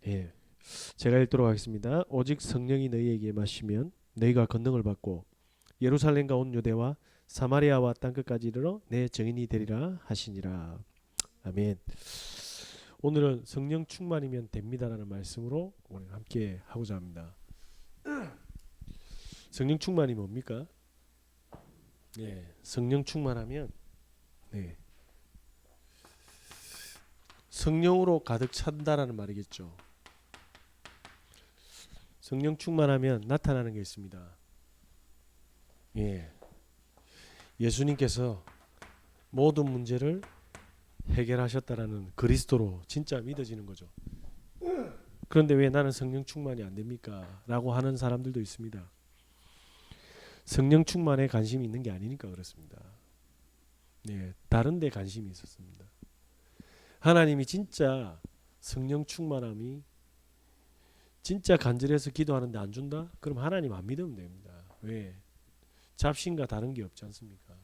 예. 제가 읽도록 하겠습니다. 오직 성령이 너희에게 임하시면 너희가 권능을 받고 예루살렘과 온 유대와 사마리아와 땅끝까지 이르러 내 증인이 되리라 하시니라. 아멘. 오늘은 성령 충만이면 됩니다라는 말씀으로 오늘 함께 하고자 합니다. 성령 충만이 뭡니까? 네, 성령 충만하면 네, 성령으로 가득 찬다라는 말이겠죠. 성령 충만하면 나타나는 게 있습니다. 예, 예수님께서 모든 문제를 해결하셨다라는 그리스도로 진짜 믿어지는 거죠. 그런데 왜 나는 성령 충만이 안 됩니까? 라고 하는 사람들도 있습니다. 성령 충만에 관심이 있는 게 아니니까 그렇습니다. 네, 다른 데 관심이 있었습니다. 하나님이 진짜 성령 충만함이 진짜 간절해서 기도하는데 안 준다? 그럼 하나님 안 믿으면 됩니다. 왜? 잡신과 다른 게 없지 않습니까?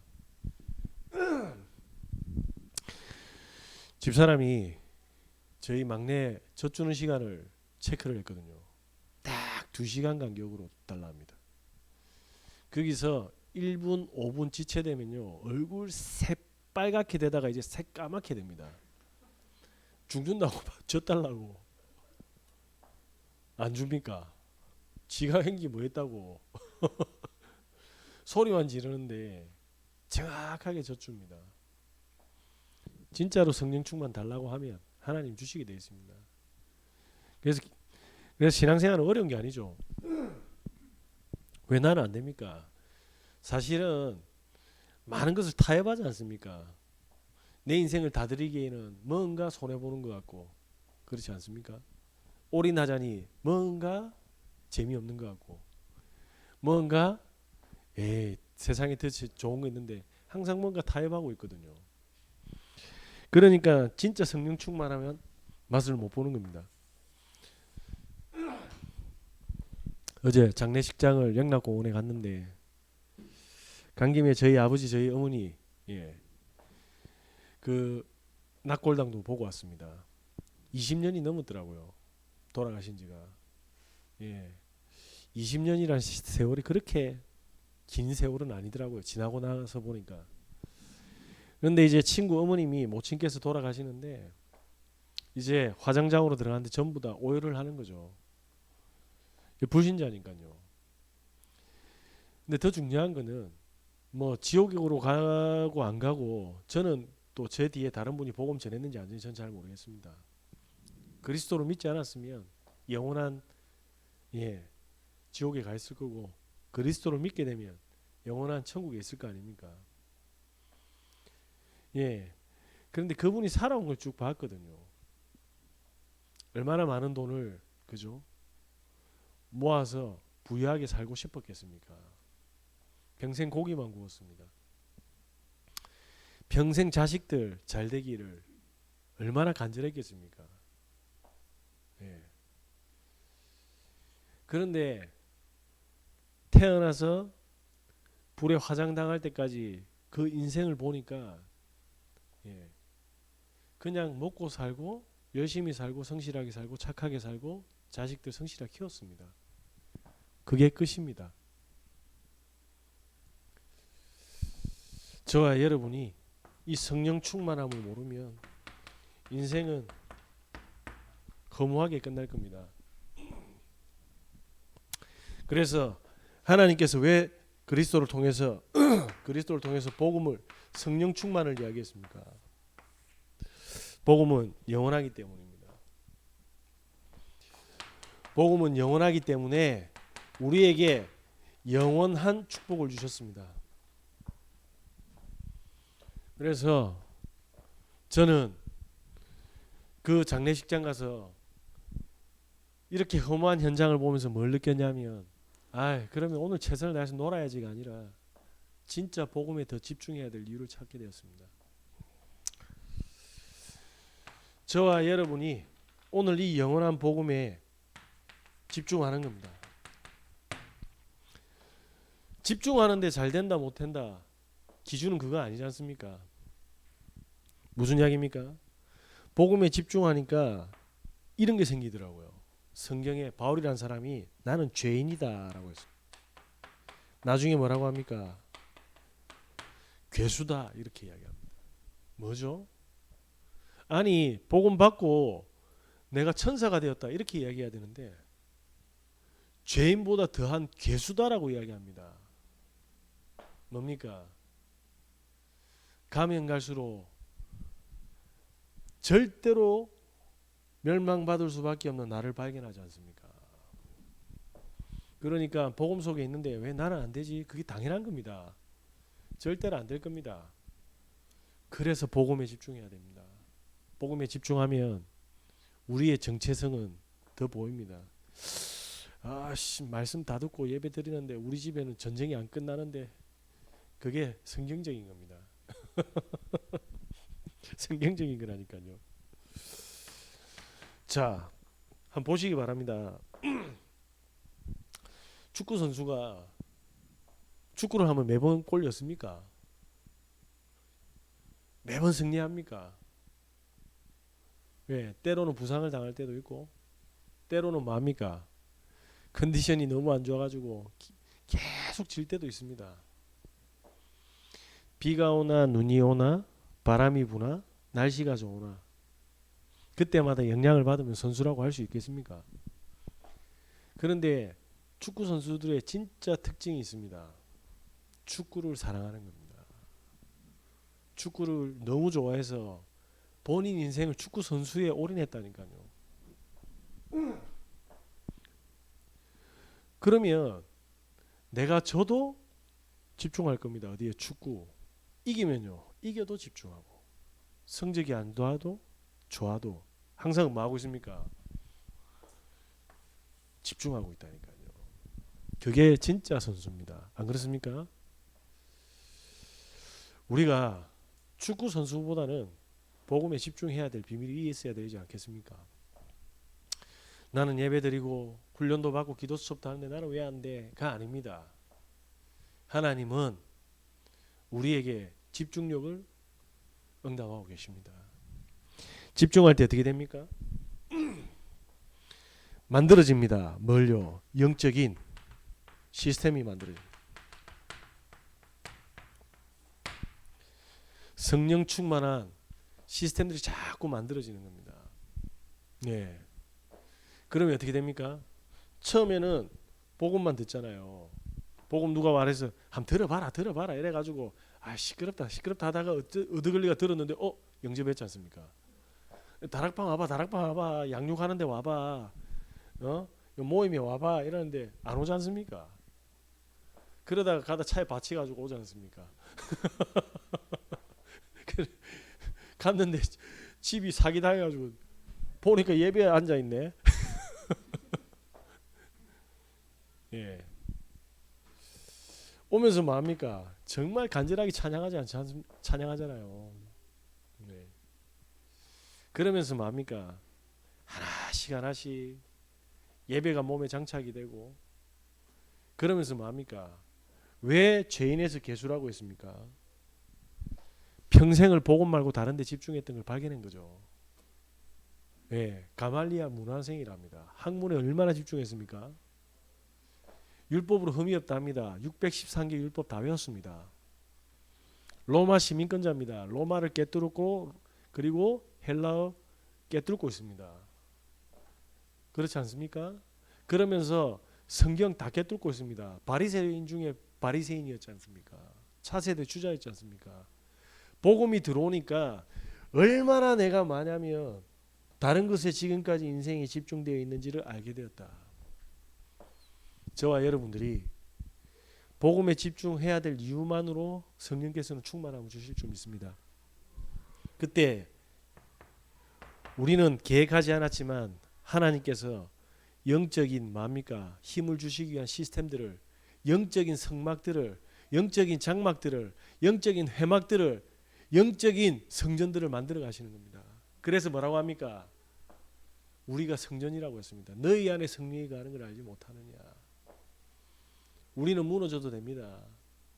집사람이 저희 막내 젖주는 시간을 체크를 했거든요. 딱 2시간 간격으로 달라합니다. 거기서 1분, 5분 지체되면요. 얼굴 새빨갛게 되다가 이제 새까맣게 됩니다. 죽는다고 젖달라고. 안 줍니까? 지가 행기 뭐 했다고. 소리만 지르는데 정확하게 젖줍니다. 진짜로 성령 충만 달라고 하면 하나님 주시게 되어 있습니다. 그래서 신앙생활은 어려운 게 아니죠. 왜 나는 안 됩니까? 사실은 많은 것을 타협하지 않습니까? 내 인생을 다 드리기에는 뭔가 손해보는 것 같고 그렇지 않습니까? 올인하자니 뭔가 재미없는 것 같고 뭔가 세상에 더 좋은 거 있는데 항상 뭔가 타협하고 있거든요. 그러니까 진짜 성령 충만하면 맛을 못 보는 겁니다. 어제 장례식장을 영락공원에 갔는데 간 김에 저희 아버지 저희 어머니 그 낙골당도 보고 왔습니다. 20년이 넘었더라고요. 돌아가신 지가. 20년이란 세월이 그렇게 긴 세월은 아니더라고요. 지나고 나서 보니까. 그런데 이제 친구 어머님이 모친께서 돌아가시는데 이제 화장장으로 들어갔는데 전부 다 오열을 하는 거죠. 불신자니까요. 근데 더 중요한 거는 뭐 지옥으로 가고 안 가고 저는 또 제 뒤에 다른 분이 복음 전했는지 안 전했는지 전 잘 모르겠습니다. 그리스도를 믿지 않았으면 영원한 지옥에 가 있을 거고 그리스도를 믿게 되면 영원한 천국에 있을 거 아닙니까? 그런데 그분이 살아온 걸 쭉 봤거든요. 얼마나 많은 돈을 그죠? 모아서 부유하게 살고 싶었겠습니까? 평생 고기만 구웠습니다. 평생 자식들 잘 되기를 얼마나 간절했겠습니까? 그런데 태어나서 불에 화장당할 때까지 그 인생을 보니까 그냥 먹고 살고 열심히 살고 성실하게 살고 착하게 살고 자식들 성실하게 키웠습니다. 그게 끝입니다. 저와 여러분이 이 성령 충만함을 모르면 인생은 허무하게 끝날 겁니다. 그래서 하나님께서 왜 그리스도를 통해서 복음을 성령 충만을 이야기했습니까? 복음은 영원하기 때문입니다. 복음은 영원하기 때문에 우리에게 영원한 축복을 주셨습니다. 그래서 저는 그 장례식장 가서 이렇게 허무한 현장을 보면서 뭘 느꼈냐면 그러면 오늘 최선을 다해서 놀아야지가 아니라 진짜 복음에 더 집중해야 될 이유를 찾게 되었습니다. 저와 여러분이 오늘 이 영원한 복음에 집중하는 겁니다. 집중하는데 잘 된다 못 된다 기준은 그거 아니지 않습니까? 무슨 이야기입니까? 복음에 집중하니까 이런 게 생기더라고요. 성경에 바울이라는 사람이 나는 죄인이다라고 했어요. 나중에 뭐라고 합니까? 괴수다 이렇게 이야기합니다. 뭐죠? 아니 복음 받고 내가 천사가 되었다 이렇게 이야기해야 되는데 죄인보다 더한 괴수다라고 이야기합니다. 뭡니까? 가면 갈수록 절대로 멸망받을 수밖에 없는 나를 발견하지 않습니까? 그러니까 복음 속에 있는데 왜 나는 안 되지? 그게 당연한 겁니다. 절대로 안 될 겁니다. 그래서 복음에 집중해야 됩니다. 복음에 집중하면 우리의 정체성은 더 보입니다. 아씨 말씀 다 듣고 예배 드리는데 우리 집에는 전쟁이 안 끝나는데 그게 성경적인 겁니다. 성경적인 거라니까요. 자, 한번 보시기 바랍니다. 축구 선수가 축구를 하면 매번 골 넣습니까? 매번 승리합니까? 왜? 때로는 부상을 당할 때도 있고 때로는 뭡니까? 컨디션이 너무 안 좋아가지고 계속 질 때도 있습니다. 비가 오나 눈이 오나 바람이 부나 날씨가 좋으나 그때마다 영향을 받으면 선수라고 할 수 있겠습니까? 그런데 축구 선수들의 진짜 특징이 있습니다. 축구를 사랑하는 겁니다. 축구를 너무 좋아해서 본인 인생을 축구 선수에 올인했다니까요. 그러면 내가 저도 집중할 겁니다. 어디에? 축구. 이기면요. 이겨도 집중하고 성적이 안 좋아도 항상 뭐 하고 있습니까? 집중하고 있다니까요. 그게 진짜 선수입니다. 안 그렇습니까? 우리가 축구 선수보다는 복음에 집중해야 될 비밀이 있어야 되지 않겠습니까? 나는 예배드리고 훈련도 받고 기도 수업도 하는데 나는 왜 안 돼? 가 아닙니다. 하나님은 우리에게 집중력을 응답하고 계십니다. 집중할 때 어떻게 됩니까? 만들어집니다. 뭘요? 영적인 시스템이 만들어집니다. 성령 충만한 시스템들이 자꾸 만들어지는 겁니다. 예. 그러면 어떻게 됩니까? 처음에는 복음만 듣잖아요. 복음 누가 말해서 한번 들어봐라 이래가지고 아 시끄럽다 하다가 어드글리가 들었는데 영접했지 않습니까? 다락방 와봐 양육하는데 와봐 모임에 와봐 이러는데 안 오지 않습니까? 그러다가 가다 차에 받쳐가지고 오지 않습니까? 갔는데 집이 사기당해가지고 보니까 예배에 앉아있네. 예. 오면서 뭐합니까? 정말 간절하게 찬양하잖아요. 네. 그러면서 뭐합니까? 하나씩 예배가 몸에 장착이 되고 그러면서 뭐합니까? 왜 죄인에서 괴수라고 했습니까? 평생을 복음 말고 다른 데 집중했던 걸 발견한 거죠. 예, 가말리아 문화생이랍니다. 학문에 얼마나 집중했습니까? 율법으로 흠이 없다 합니다. 613개 율법 다 외웠습니다. 로마 시민권자입니다. 로마를 깨뚫고 그리고 헬라어 깨뚫고 있습니다. 그렇지 않습니까? 그러면서 성경 다 깨뚫고 있습니다. 바리새인 중에 바리새인이었지 않습니까? 차세대 주자였지 않습니까? 복음이 들어오니까 얼마나 내가 마냐면 다른 것에 지금까지 인생이 집중되어 있는지를 알게 되었다. 저와 여러분들이 복음에 집중해야 될 이유만으로 성령께서는 충만함을 주실 줄 믿습니다. 그때 우리는 계획하지 않았지만 하나님께서 영적인 뭡니까? 힘을 주시기 위한 시스템들을 영적인 성막들을 영적인 장막들을 영적인 회막들을 영적인 성전들을 만들어 가시는 겁니다. 그래서 뭐라고 합니까? 우리가 성전이라고 했습니다. 너희 안에 성령이 가는 걸 알지 못하느냐. 우리는 무너져도 됩니다.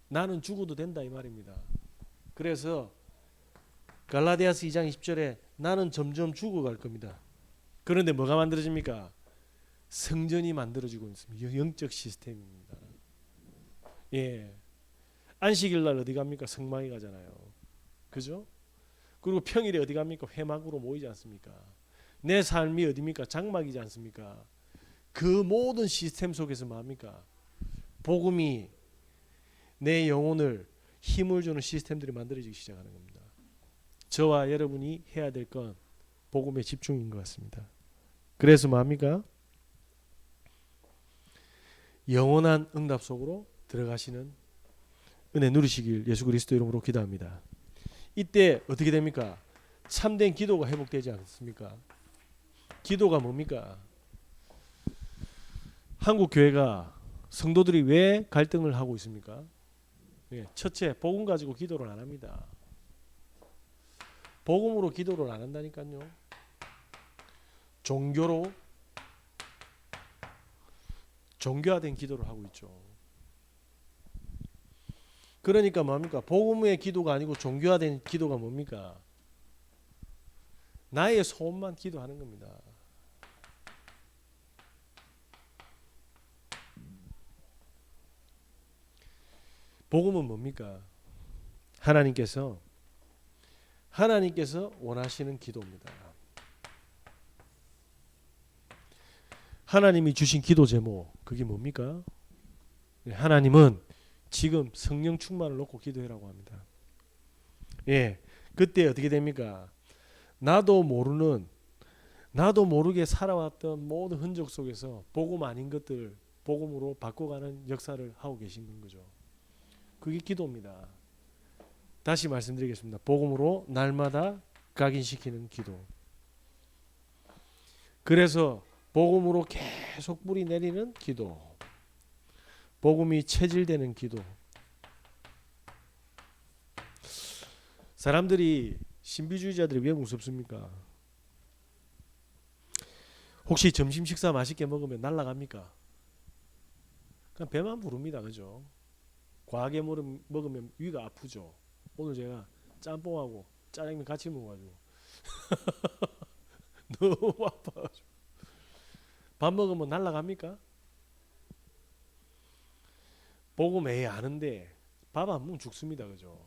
나는 죽어도 된다 이 말입니다. 그래서 갈라디아서 2장 20절에 나는 점점 죽어갈 겁니다. 그런데 뭐가 만들어집니까? 성전이 만들어지고 있습니다. 영적 시스템입니다. 예. 안식일 날 어디 갑니까? 성막에 가잖아요. 그죠? 그리고 평일에 어디 갑니까? 회막으로 모이지 않습니까? 내 삶이 어디입니까? 장막이지 않습니까? 그 모든 시스템 속에서 뭡니까? 복음이 내 영혼을 힘을 주는 시스템들이 만들어지기 시작하는 겁니다. 저와 여러분이 해야 될 건 복음에 집중인 것 같습니다. 그래서 뭡니까? 영원한 응답 속으로 들어가시는 은혜 누리시길 예수 그리스도 이름으로 기도합니다. 이때 어떻게 됩니까? 참된 기도가 회복되지 않습니까? 기도가 뭡니까? 한국 교회가 성도들이 왜 갈등을 하고 있습니까? 예, 첫째, 복음 가지고 기도를 안 합니다. 복음으로 기도를 안 한다니까요. 종교화된 기도를 하고 있죠. 그러니까 뭡니까? 복음의 기도가 아니고 종교화된 기도가 뭡니까? 나의 소원만 기도하는 겁니다. 복음은 뭡니까? 하나님께서 원하시는 기도입니다. 하나님이 주신 기도 제목 그게 뭡니까? 하나님은 지금 성령 충만을 놓고 기도해라고 합니다. 예, 그때 어떻게 됩니까? 나도 모르게 살아왔던 모든 흔적 속에서 복음 아닌 것들 복음으로 바꿔가는 역사를 하고 계신 거죠. 그게 기도입니다. 다시 말씀드리겠습니다. 복음으로 날마다 각인시키는 기도. 그래서 복음으로 계속 뿌리 내리는 기도. 복음이 체질되는 기도. 사람들이 신비주의자들이 왜 무섭습니까? 혹시 점심 식사 맛있게 먹으면 날아갑니까? 그냥 배만 부릅니다. 그죠? 과하게 먹으면 위가 아프죠. 오늘 제가 짬뽕하고 짜장면 같이 먹어가지고 너무 아파가지고 밥 먹으면 날아갑니까? 복음 아는데 밥 안 먹으면 죽습니다. 그죠?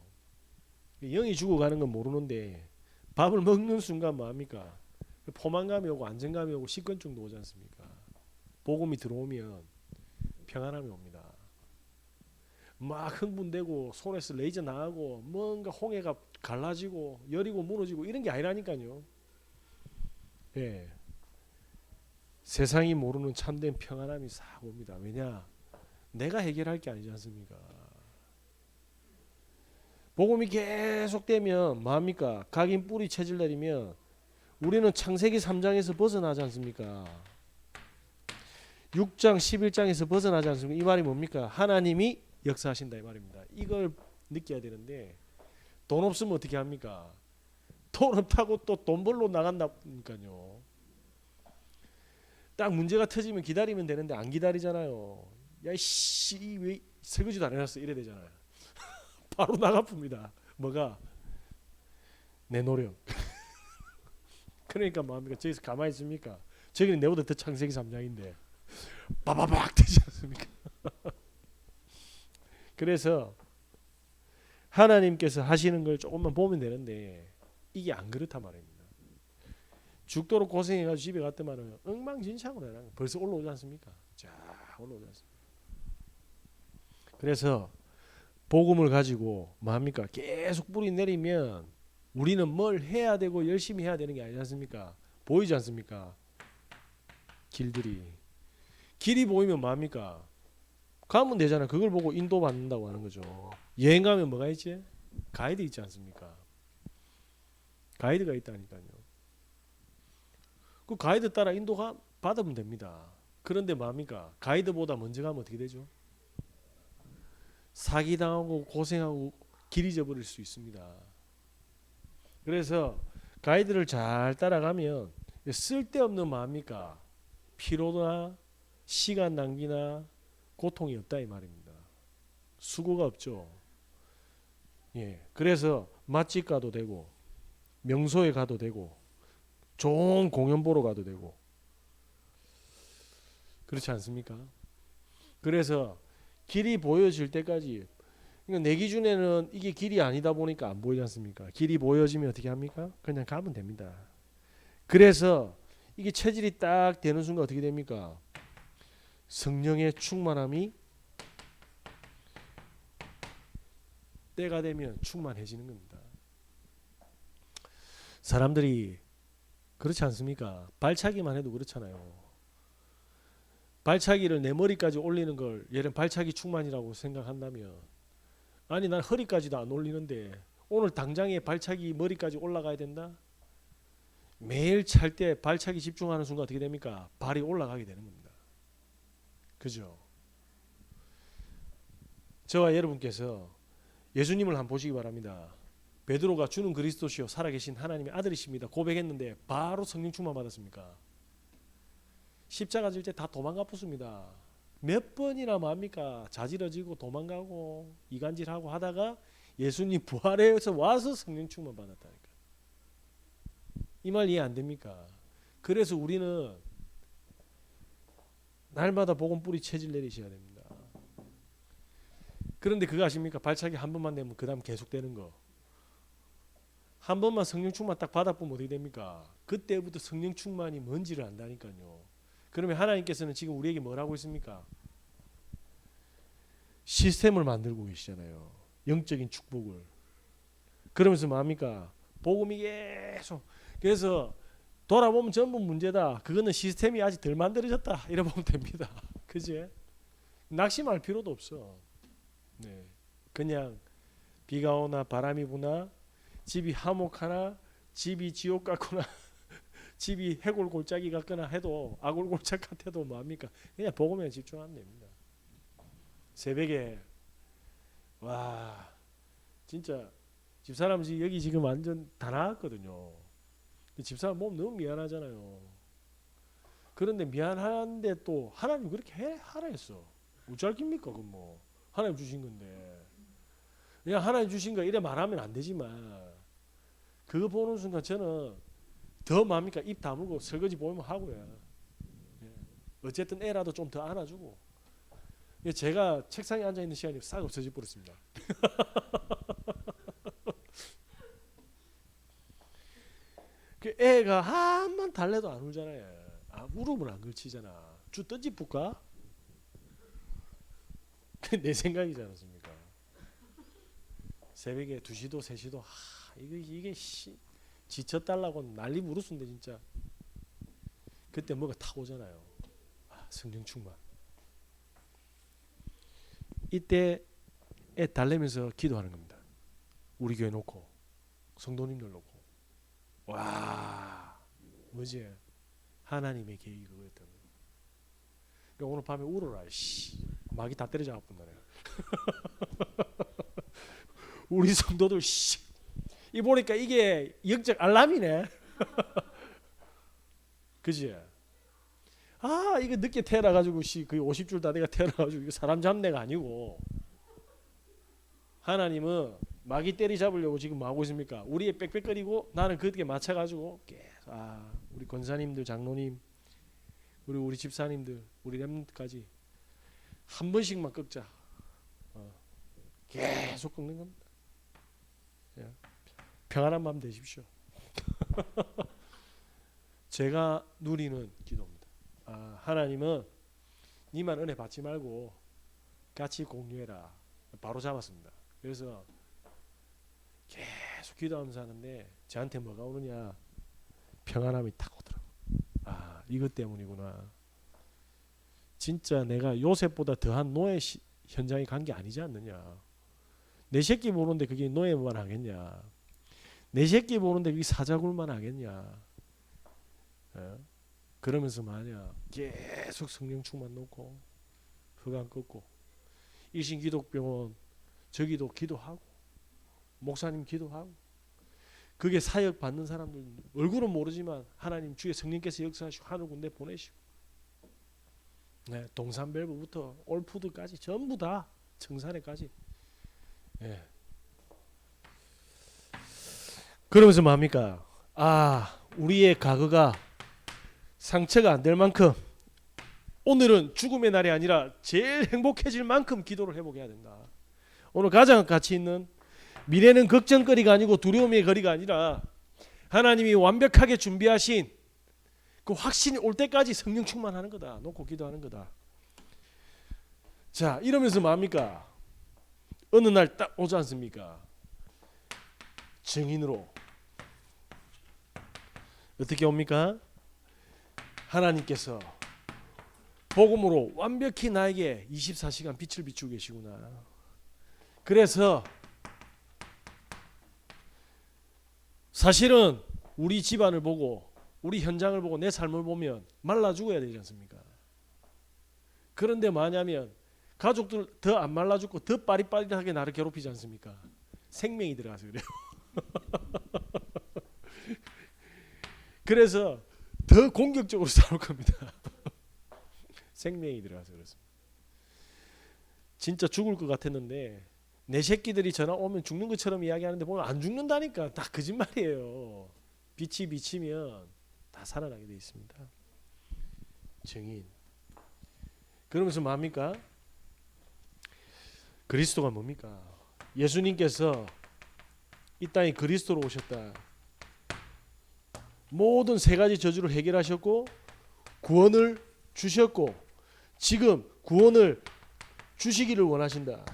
영이 죽어가는 건 모르는데 밥을 먹는 순간 뭐합니까? 포만감이 오고 안정감이 오고 식곤증도 오지 않습니까? 복음이 들어오면 평안함이 옵니다. 막 흥분되고 손에서 레이저 나가고 뭔가 홍해가 갈라지고 여리고 무너지고 이런 게 아니라니까요. 예. 세상이 모르는 참된 평안함이 싹 옵니다. 왜냐? 내가 해결할 게 아니지 않습니까? 복음이 계속되면 뭐합니까? 각인 뿌리 체질 내리면 우리는 창세기 3장에서 벗어나지 않습니까? 6장 11장에서 벗어나지 않습니까? 이 말이 뭡니까? 하나님이 역사하신다 이 말입니다. 이걸 느껴야 되는데 돈 없으면 어떻게 합니까? 돈 없다고 또 돈 벌러 나간다니까요. 딱 문제가 터지면 기다리면 되는데 안 기다리잖아요. 야이씨 왜 설거지도 안 해놨어 이래 되잖아요. 바로 나가쁩니다. 뭐가? 내 노력. 그러니까 뭐합니까? 저기서 가만히 있습니까? 저기는 내보다 더 창세기 3장인데 빠바박 되지 않습니까? 그래서 하나님께서 하시는 걸 조금만 보면 되는데 이게 안 그렇단 말입니다. 죽도록 고생해가지고 집에 갔더만은 엉망진창으로 해라. 벌써 올라오지 않습니까? 자 올라오지 않습니까? 그래서 복음을 가지고 뭐합니까? 계속 뿌리 내리면 우리는 뭘 해야 되고 열심히 해야 되는 게 아니지 않습니까? 보이지 않습니까? 길이 보이면 뭐합니까? 가면 되잖아. 그걸 보고 인도받는다고 하는 거죠. 여행 가면 뭐가 있지? 가이드 있지 않습니까? 가이드가 있다니까요. 그 가이드 따라 인도가 받으면 됩니다. 그런데 뭐합니까? 가이드보다 먼저 가면 어떻게 되죠? 사기당하고 고생하고 길 잊어버릴 수 있습니다. 그래서 가이드를 잘 따라가면 쓸데없는 뭐합니까? 피로나 시간 낭비나 고통이 없다 이 말입니다. 수고가 없죠. 예, 그래서 맛집 가도 되고 명소에 가도 되고 좋은 공연 보러 가도 되고. 그렇지 않습니까? 그래서 길이 보여질 때까지, 그러니까 내 기준에는 이게 길이 아니다 보니까 안 보이지 않습니까? 길이 보여지면 어떻게 합니까? 그냥 가면 됩니다. 그래서 이게 체질이 딱 되는 순간 어떻게 됩니까? 성령의 충만함이 때가 되면 충만해지는 겁니다. 사람들이 그렇지 않습니까? 발차기만 해도 그렇잖아요. 발차기를 내 머리까지 올리는 걸 얘는 발차기 충만이라고 생각한다면, 아니 난 허리까지도 안 올리는데 오늘 당장에 발차기 머리까지 올라가야 된다? 매일 찰 때 발차기 집중하는 순간 어떻게 됩니까? 발이 올라가게 되는 겁니다. 그죠? 저와 여러분께서 예수님을 한번 보시기 바랍니다. 베드로가 주는 그리스도시요 살아계신 하나님의 아들이십니다 고백했는데 바로 성령 충만 받았습니까? 십자가 질 때 다 도망가 pus습니다. 몇 번이나 뭡니까? 자지러지고 도망가고 이간질하고 하다가 예수님 부활해서 와서 성령 충만 받았다니까. 이 말 이해 안 됩니까? 그래서 우리는 날마다 복음 뿌리 체질 내리셔야 됩니다. 그런데 그거 아십니까? 발차기 한 번만 내면 그 다음 계속 되는 거. 한 번만 성령 충만 딱 받아보면 어떻게 됩니까? 그때부터 성령 충만이 뭔지를 안다니까요. 그러면 하나님께서는 지금 우리에게 뭐라고 있습니까? 시스템을 만들고 계시잖아요. 영적인 축복을. 그러면서 뭡니까? 복음이 계속. 그래서 돌아보면 전부 문제다. 그거는 시스템이 아직 덜 만들어졌다. 이래 보면 됩니다. 그지? 낙심할 필요도 없어. 네. 그냥 비가 오나 바람이 부나 집이 화목하나 집이 지옥 같거나 집이 해골 골짜기 같거나 해도 아골 골짜기 같아도 뭐합니까? 그냥 복음에 집중하면 됩니다. 새벽에 와 진짜 집사람 여기 지금 완전 다 나왔거든요. 집사람 몸 너무 미안하잖아요. 그런데 미안한데 또 하나님 그렇게 하라 했어. 어쩔깁니까? 그건 뭐 하나님 주신 건데 그냥 하나님 주신 거 이래 말하면 안 되지만 그거 보는 순간 저는 더 뭡니까? 입 다물고 설거지 보면 하고요. 어쨌든 애라도 좀 더 안아주고. 제가 책상에 앉아 있는 시간이 싹 없어져 버렸습니다. 그 애가 한번 달래도 안 울잖아요. 울음을 안 걸치잖아. 주 던지 볼까? 내 생각이지 않습니까? 새벽에 2시도 3시도 이게 지쳤달라고 난리 부르는데 진짜 그때 뭐가 탁 오잖아요. 성령 충만. 이때 애 달래면서 기도하는 겁니다. 우리 교회 놓고 성도님들 놓고 와 뭐지? 하나님의 계획이 그거였던 거예요. 그러니까 오늘 밤에 울어라. 마귀 다 때려잡아 본다 내가. 우리 성도들 이 보니까 이게 영적 알람이네. 그지? 이거 늦게 태어나가지고 거의 50줄 다 내가 태어나가지고 이거 사람 잡내가 아니고 하나님은 마귀 때리 잡으려고 지금 뭐 하고 있습니까? 우리의 빽빽거리고 나는 그게 맞춰가지고 계속 우리 권사님들 장로님 우리 집사님들 우리 렘까지 한 번씩만 꺾자. 계속 꺾는 겁니다. 평안한 마음 되십시오. 제가 누리는 기도입니다. 하나님은 니만 은혜 받지 말고 같이 공유해라. 바로 잡았습니다. 그래서 계속 기도하면서 하는데 저한테 뭐가 오느냐? 평안함이 딱 오더라고. 이것 때문이구나. 진짜 내가 요셉보다 더한 노예 현장에 간 게 아니지 않느냐. 내 새끼 보는데 그게 노예만 하겠냐. 내 새끼 보는데 그게 사자굴만 하겠냐. 그러면서 말이야 계속 성령 충만 놓고 흑암 꺾고 일신기독병원 저기도 기도하고 목사님 기도하고 그게 사역 받는 사람들 얼굴은 모르지만 하나님 주의 성령께서 역사하시고 하늘 군대 보내시고 동산벨브부터 올푸드까지 전부 다 청산에까지 그러면서 뭡니까? 우리의 과거가 상처가 안 될 만큼 오늘은 죽음의 날이 아니라 제일 행복해질 만큼 기도를 회복해야 된다. 오늘 가장 가치 있는 미래는 걱정거리가 아니고 두려움의 거리가 아니라 하나님이 완벽하게 준비하신 그 확신이 올 때까지 성령 충만하는 거다. 놓고 기도하는 거다. 자, 이러면서 뭡니까? 어느 날 딱 오지 않습니까? 증인으로 어떻게 옵니까? 하나님께서 복음으로 완벽히 나에게 24시간 빛을 비추고 계시구나. 그래서 사실은 우리 집안을 보고 우리 현장을 보고 내 삶을 보면 말라 죽어야 되지 않습니까? 그런데 뭐냐면 가족들 더 안 말라 죽고 더 빠릿빠릿하게 나를 괴롭히지 않습니까? 생명이 들어가서 그래요. 그래서 더 공격적으로 싸울 겁니다. 생명이 들어가서 그렇습니다. 진짜 죽을 것 같았는데 내 새끼들이 전화 오면 죽는 것처럼 이야기하는데 보면 안 죽는다니까. 다 거짓말이에요. 빛이 비치면 다 살아나게 돼 있습니다. 증인. 그러면서 뭡니까? 그리스도가 뭡니까? 예수님께서 이 땅에 그리스도로 오셨다. 모든 세 가지 저주를 해결하셨고 구원을 주셨고 지금 구원을 주시기를 원하신다.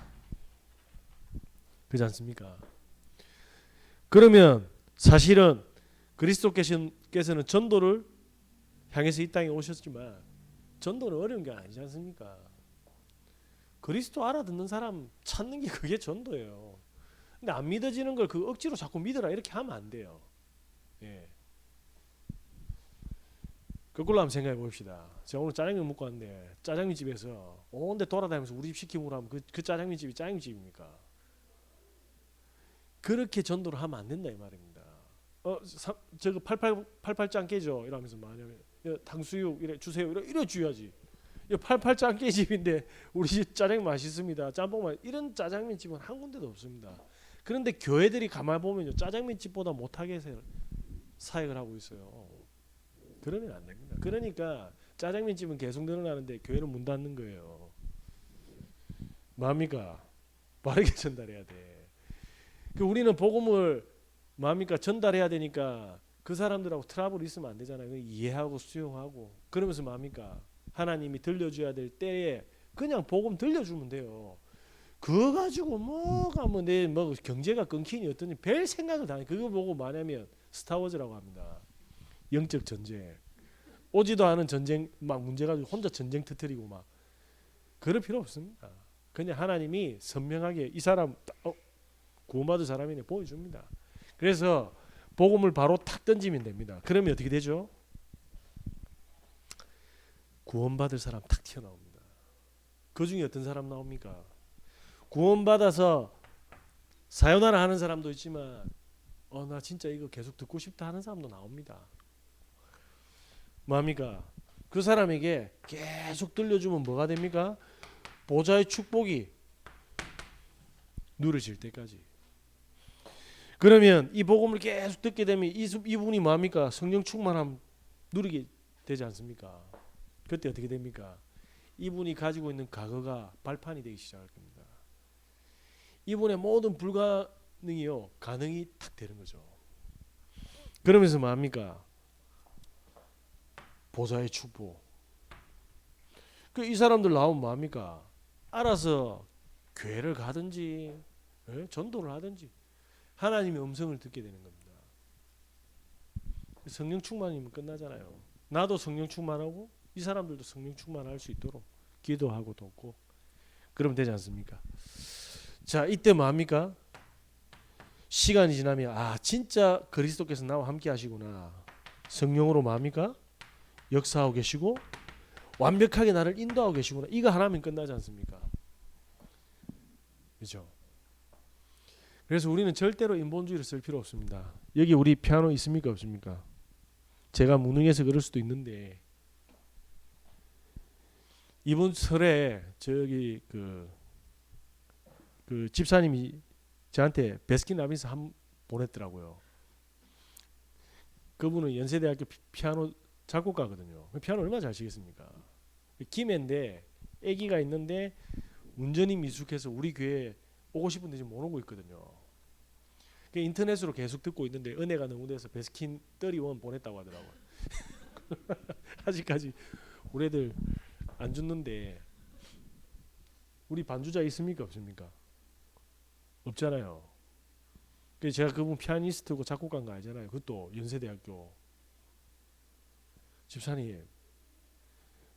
그렇지 않습니까? 그러면 사실은 그리스도께서는 전도를 향해서 이 땅에 오셨지만 전도는 어려운 게 아니지 않습니까? 그리스도 알아듣는 사람 찾는 게 그게 전도예요. 근데 안 믿어지는 걸 그 억지로 자꾸 믿으라 이렇게 하면 안 돼요. 예. 그걸로 한번 생각해 봅시다. 제가 오늘 짜장면 먹고 왔는데 짜장면 집에서 온데 돌아다니면서 우리 집 시키고 하면 그 짜장면 집이 짜장면 집입니까? 그렇게 전도를 하면 안 된다 이 말입니다. 저거 88장 깨져 이러면서 뭐냐면 탕수육 이래 주세요 이래 줘야지. 88장 깨집인데 우리 집 짜장면 맛있습니다. 짬뽕 이런 짜장면 집은 한 군데도 없습니다. 그런데 교회들이 가만 보면요 짜장면 집보다 못하게 사역을 하고 있어요. 그러면 안 됩니다. 그러니까 짜장면 집은 계속 늘어나는데 교회는 문 닫는 거예요. 뭡니까? 바르게 전달해야 돼. 우리는 복음을 뭡니까? 전달해야 되니까 그 사람들하고 트러블이 있으면 안 되잖아요. 이해하고 수용하고 그러면서 뭡니까? 하나님이 들려줘야 될 때에 그냥 복음 들려주면 돼요. 그거 가지고 뭐가 내 경제가 끊기니 어떠니 별 생각을 다 해. 그거 보고 뭐냐면 스타워즈라고 합니다. 영적 전쟁. 오지도 않은 전쟁 막 문제 가지고 혼자 전쟁 터뜨리고 막 그럴 필요 없습니다. 그냥 하나님이 선명하게 이 사람 구원받은 사람이네 보여줍니다. 그래서 복음을 바로 탁 던지면 됩니다. 그러면 어떻게 되죠? 구원받을 사람 탁 튀어나옵니다. 그 중에 어떤 사람 나옵니까? 구원받아서 사요나라 하는 사람도 있지만 나 진짜 이거 계속 듣고 싶다 하는 사람도 나옵니다. 뭡니까? 그 사람에게 계속 들려주면 뭐가 됩니까? 보좌의 축복이 누려질 때까지. 그러면 이 복음을 계속 듣게 되면 이분이 뭡니까? 성령 충만함 누리게 되지 않습니까? 그때 어떻게 됩니까? 이분이 가지고 있는 과거가 발판이 되기 시작할 겁니다. 이분의 모든 불가능이요 가능이 탁 되는 거죠. 그러면서 뭡니까? 보좌의 축복. 이 사람들 나오면 뭡니까? 알아서 교회를 가든지 전도를 하든지 하나님의 음성을 듣게 되는 겁니다. 성령 충만이면 끝나잖아요. 나도 성령 충만하고 이 사람들도 성령 충만할 수 있도록 기도하고 돕고 그러면 되지 않습니까? 자, 이때 뭡니까? 시간이 지나면 진짜 그리스도께서 나와 함께 하시구나. 성령으로 뭡니까? 역사하고 계시고 완벽하게 나를 인도하고 계시구나. 이거 하나면 끝나지 않습니까? 그렇죠? 그래서 우리는 절대로 인본주의를 쓸 필요 없습니다. 여기 우리 피아노 있습니까? 없습니까? 제가 무능해서 그럴 수도 있는데 이번 설에 저기 그 집사님이 저한테 베스킨라빈스 한 보냈더라고요. 그분은 연세대학교 피아노 작곡가거든요. 피아노 얼마나 잘 치겠습니까? 김해인데 아기가 있는데 운전이 미숙해서 우리 교회 오고 싶은데 지금 못 오고 있거든요. 인터넷으로 계속 듣고 있는데 은혜가 너무 돼서 베스킨 31 보냈다고 하더라고요. 아직까지 우리 애들 안 죽는데 우리 반주자 있습니까 없습니까? 없잖아요. 그래서 제가 그분 피아니스트고 작곡가인 거 알잖아요. 그것도 연세대학교. 집사님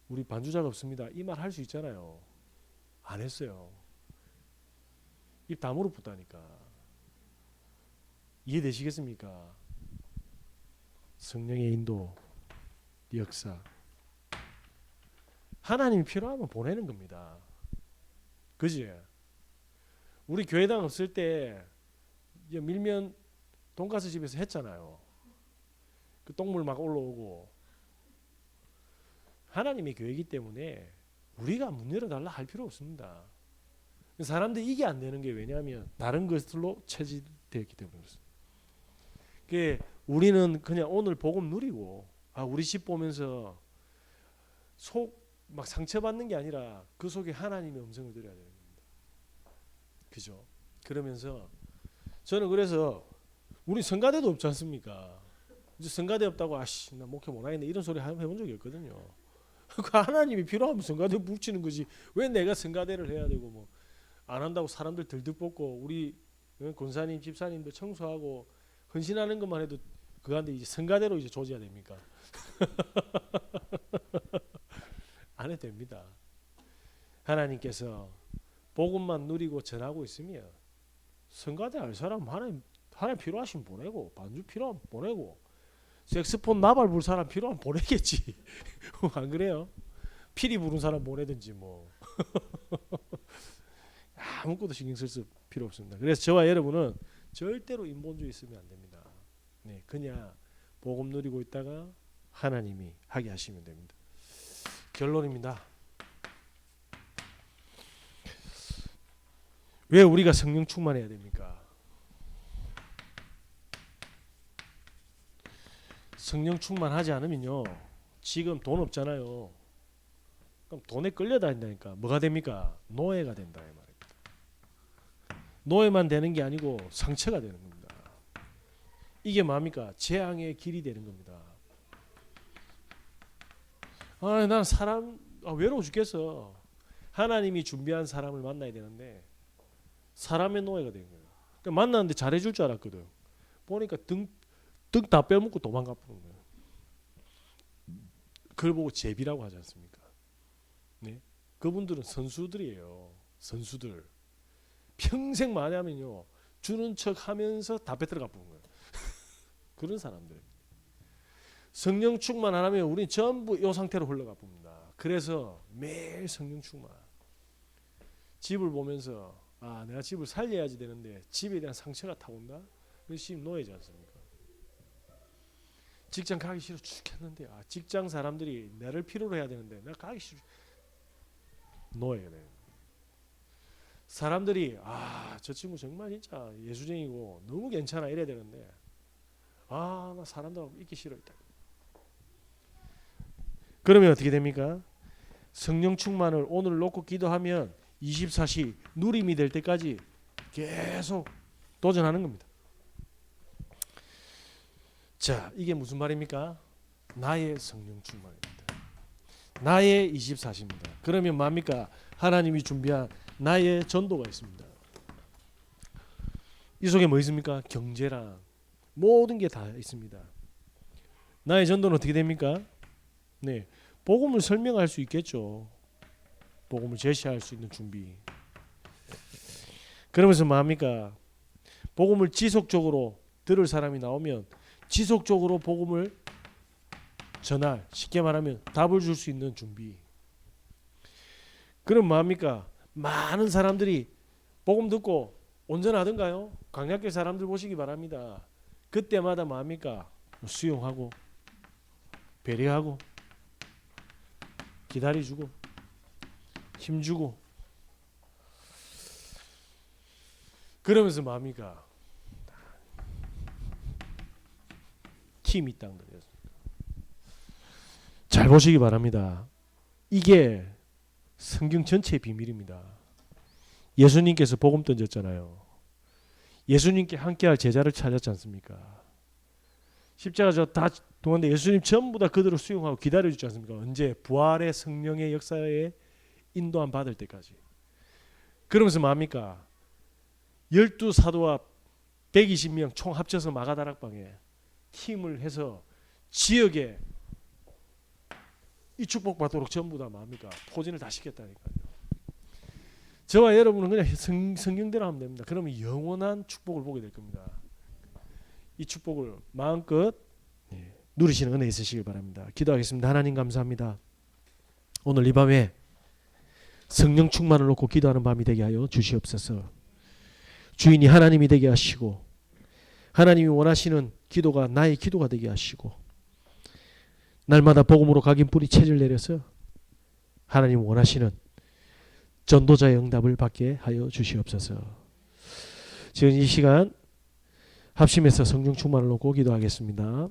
우리 반주자가 없습니다. 이 말 할 수 있잖아요. 안 했어요. 입 다물어 붙다니까. 이해되시겠습니까? 성령의 인도, 역사. 하나님이 필요하면 보내는 겁니다. 그지? 우리 교회당 없을 때 밀면 돈가스 집에서 했잖아요. 그 똥물 막 올라오고. 하나님의 교회이기 때문에 우리가 문 열어달라 할 필요 없습니다. 사람들이 이게 안 되는 게 왜냐하면 다른 것들로 체질되었기 때문에 그렇습니다. 우리는 그냥 오늘 복음 누리고 우리 집 보면서 속 막 상처받는 게 아니라 그 속에 하나님의 음성을 들어야 되는 겁니다. 그죠? 그러면서 저는 그래서 우리 성가대도 없지 않습니까? 이제 성가대 없다고 나 목회 못 하겠네 이런 소리 해본 적이 없거든요. 그 하나님이 필요하면 성가대 붙이는 거지 왜 내가 성가대를 해야 되고 뭐 안 한다고 사람들 들들 뽑고 우리 권사님 집사님들 청소하고 헌신하는 것만 해도 그한테 이제 성가대로 이제 조져야 됩니까? 안 해도 됩니다. 하나님께서 복음만 누리고 전하고 있으면 성가대 할 사람 하나님 필요하시면 보내고 반주 필요하면 보내고 색스폰 나발 불 사람 필요하면 보내겠지. 안 그래요? 피리 부른 사람 보내든지 뭐. 아무것도 신경 쓸 필요 없습니다. 그래서 저와 여러분은 절대로 인본주의 있으면 안 됩니다. 네, 그냥 복음 누리고 있다가 하나님이 하게 하시면 됩니다. 결론입니다. 왜 우리가 성령 충만해야 됩니까? 성령 충만하지 않으면요, 지금 돈 없잖아요. 그럼 돈에 끌려다닌다니까 뭐가 됩니까? 노예가 된다 이 말입니다. 노예만 되는 게 아니고 상처가 되는 겁니다. 이게 뭡니까? 재앙의 길이 되는 겁니다. 난 사람 외로워 죽겠어. 하나님이 준비한 사람을 만나야 되는데 사람의 노예가 된 거예요. 그러니까 만났는데 잘해줄 줄 알았거든. 보니까 등 다 빼먹고 도망가 버린 거예요. 그걸 보고 제비라고 하지 않습니까? 네? 그분들은 선수들이에요. 선수들. 평생 만나면요 주는 척하면서 다 뺏들어가 버린 거예요. 그런 사람들. 성령 충만 안 하면 우리는 전부 이 상태로 흘러가 봅니다. 그래서 매일 성령 충만. 집을 보면서 내가 집을 살려야지 되는데 집에 대한 상처가 타온다? 그래서 노예지 않습니까? 직장 가기 싫어 죽겠는데 직장 사람들이 나를 필요로 해야 되는데 내가 가기 싫어. 노예가 돼요. 사람들이 저 친구 정말 진짜 예수쟁이고 너무 괜찮아 이래야 되는데 나 사람들하고 있기 싫어. 그러면 어떻게 됩니까? 성령 충만을 오늘 놓고 기도하면 24시 누림이 될 때까지 계속 도전하는 겁니다. 자, 이게 무슨 말입니까? 나의 성령 충만입니다. 나의 24시입니다. 그러면 뭡니까? 하나님이 준비한 나의 전도가 있습니다. 이 속에 뭐 있습니까? 경제랑 모든 게 다 있습니다. 나의 전도는 어떻게 됩니까? 네, 복음을 설명할 수 있겠죠. 복음을 제시할 수 있는 준비. 그러면서 뭡니까? 복음을 지속적으로 들을 사람이 나오면 지속적으로 복음을 전할, 쉽게 말하면 답을 줄 수 있는 준비. 그럼 뭡니까? 많은 사람들이 복음 듣고 온전하던가요? 광야길 사람들 보시기 바랍니다. 그때마다 뭡니까? 수용하고 배려하고 기다려주고 힘주고 그러면서 뭡니까? 힘이 있다는 거예요. 잘 보시기 바랍니다. 이게 성경 전체의 비밀입니다. 예수님께서 복음 던졌잖아요. 예수님께 함께할 제자를 찾았지 않습니까? 십자가 다 동안데 예수님 전부 다 그들을 수용하고 기다려주지 않습니까? 언제? 부활의 성령의 역사에 인도함 받을 때까지. 그러면서 뭡니까? 12사도와 120명 총 합쳐서 마가다락방에 팀을 해서 지역에 이 축복 받도록 전부 다 뭡니까? 포진을 다 시켰다니까요. 저와 여러분은 그냥 성경대로 하면 됩니다. 그러면 영원한 축복을 보게 될 겁니다. 이 축복을 마음껏 누리시는 은혜 있으시길 바랍니다. 기도하겠습니다. 하나님 감사합니다. 오늘 이 밤에 성령 충만을 놓고 기도하는 밤이 되게 하여 주시옵소서. 주인이 하나님이 되게 하시고 하나님이 원하시는 기도가 나의 기도가 되게 하시고 날마다 복음으로 각인 뿌리 채를 내려서 하나님 원하시는 전도자의 응답을 받게 하여 주시옵소서. 지금 이 시간 합심해서 성령 충만을 놓고 기도하겠습니다.